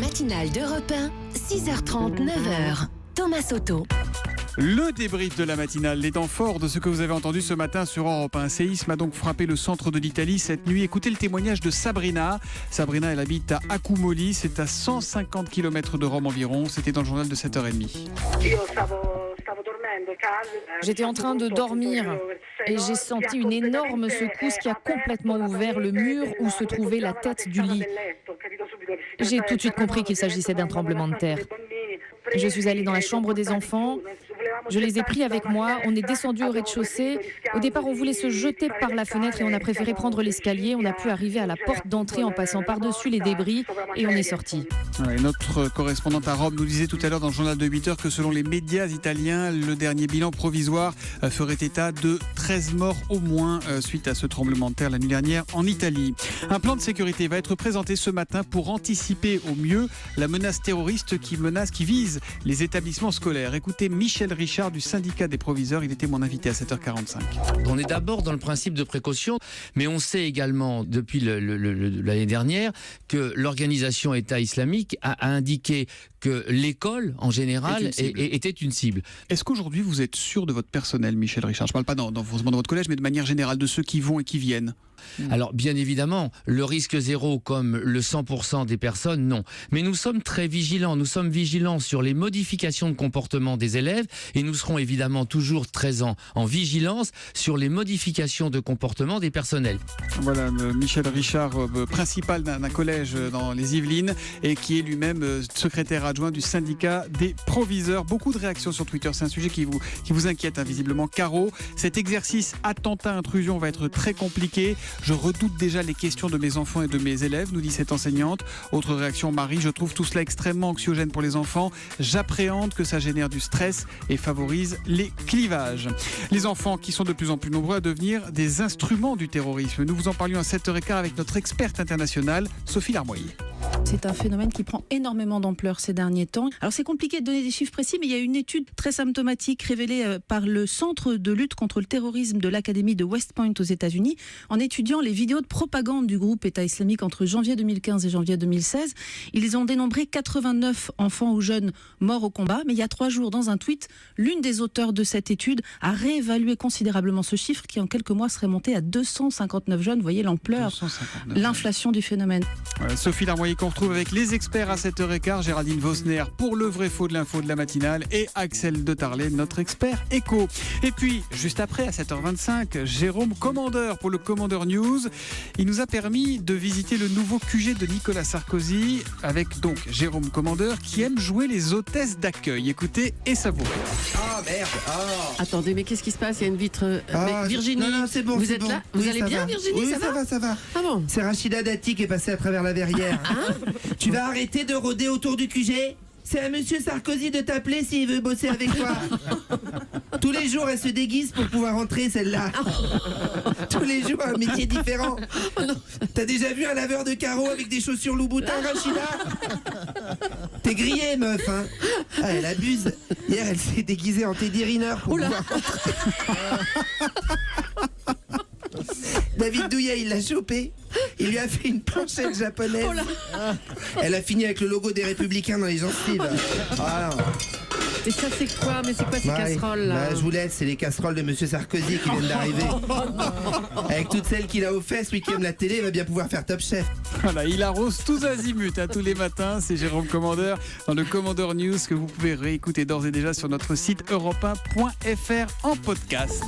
matinale d'Europe 1, 6h30, 9h. Thomas Soto. Le débrief de la matinale, les temps forts de ce que vous avez entendu ce matin sur Europe 1. Un séisme a donc frappé le centre de l'Italie cette nuit. Écoutez le témoignage de Sabrina. Sabrina, elle habite à Accumoli, c'est à 150 km de Rome environ. C'était dans le journal de 7h30. J'étais en train de dormir et j'ai senti une énorme secousse qui a complètement ouvert le mur où se trouvait la tête du lit. J'ai tout de suite compris qu'il s'agissait d'un tremblement de terre. Je suis allée dans la chambre des enfants, je les ai pris avec moi, on est descendu au rez-de-chaussée. Au départ, on voulait se jeter par la fenêtre et on a préféré prendre l'escalier. On a pu arriver à la porte d'entrée en passant par-dessus les débris et on est sorti. Ouais, notre correspondante à Rome nous disait tout à l'heure dans le journal de 8h que selon les médias italiens, le dernier bilan provisoire ferait état de 13 morts au moins suite à ce tremblement de terre la nuit dernière en Italie. Un plan de sécurité va être présenté ce matin pour anticiper au mieux la menace terroriste qui vise les établissements scolaires. Écoutez Michel Richard du syndicat des proviseurs, il était mon invité à 7h45. On est d'abord dans le principe de précaution, mais on sait également depuis l'année dernière que l'organisation État islamique a indiqué que l'école en général était une cible. Est-ce qu'aujourd'hui vous êtes sûr de votre personnel, Michel Richard? Je ne parle pas forcément de votre collège, mais de manière générale de ceux qui vont et qui viennent. Alors bien évidemment, le risque zéro comme le 100% des personnes, non. Mais nous sommes très vigilants, sur les modifications de comportement des élèves et nous serons évidemment toujours très en vigilance sur les modifications de comportement des personnels. Voilà, Michel Richard, principal d'un collège dans les Yvelines et qui est lui-même secrétaire adjoint du syndicat des proviseurs. Beaucoup de réactions sur Twitter, c'est un sujet qui vous inquiète visiblement. Caro, cet exercice attentat-intrusion va être très compliqué. Je redoute déjà les questions de mes enfants et de mes élèves, nous dit cette enseignante. Autre réaction, Marie, je trouve tout cela extrêmement anxiogène pour les enfants. J'appréhende que ça génère du stress et favorise les clivages. Les enfants qui sont de plus en plus nombreux à devenir des instruments du terrorisme. Nous vous en parlions à 7h15 avec notre experte internationale, Sophie Larmoyer. C'est un phénomène qui prend énormément d'ampleur ces derniers temps. Alors c'est compliqué de donner des chiffres précis, mais il y a une étude très symptomatique révélée par le Centre de lutte contre le terrorisme de l'Académie de West Point aux États-Unis. En étudiant les vidéos de propagande du groupe État islamique entre janvier 2015 et janvier 2016, ils ont dénombré 89 enfants ou jeunes morts au combat. Mais il y a 3 jours, dans un tweet, l'une des auteurs de cette étude a réévalué considérablement ce chiffre qui en quelques mois serait monté à 259 jeunes. Vous voyez l'ampleur, l'inflation du phénomène. Voilà, Sophie Larmoyer qu'on retrouve avec les experts à 7h15, Géraldine Vosner pour le vrai faux de l'info de la matinale et Axel de Tarlet, notre expert éco. Et puis, juste après, à 7h25, Jérôme Commandeur pour le Commandeur News. Il nous a permis de visiter le nouveau QG de Nicolas Sarkozy avec donc Jérôme Commandeur qui aime jouer les hôtesses d'accueil. Écoutez et savourez. Ah merde. Attendez, mais qu'est-ce qui se passe? Il y a une vitre. Mais Virginie, non, c'est bon, vous êtes là? Vous allez bien, Virginie? Oui, ça va. Ah bon? C'est Rachida Dati qui est passée à travers la verrière. Tu vas arrêter de rôder autour du QG? C'est à monsieur Sarkozy de t'appeler s'il veut bosser avec toi. Tous les jours, elle se déguise pour pouvoir rentrer, celle-là. Tous les jours, un métier différent. T'as déjà vu un laveur de carreaux avec des chaussures Louboutin, Rachida? T'es grillée, meuf, hein. Ah, elle abuse. Hier, elle s'est déguisée en Teddy Riner pour pouvoir rentrer. David Douillet, il l'a chopé. Il lui a fait une planchette japonaise. Elle a fini avec le logo des Républicains dans les gencives. Ah, Et ça, c'est quoi? Mais c'est quoi ces casseroles là? Je vous laisse, c'est les casseroles de monsieur Sarkozy qui viennent d'arriver. Avec toutes celles qu'il a au fesses, lui qui aime la télé, il va bien pouvoir faire Top Chef. Voilà, il arrose tous azimuts tous les matins. C'est Jérôme Commandeur dans le Commandeur News que vous pouvez réécouter d'ores et déjà sur notre site europe1.fr en podcast.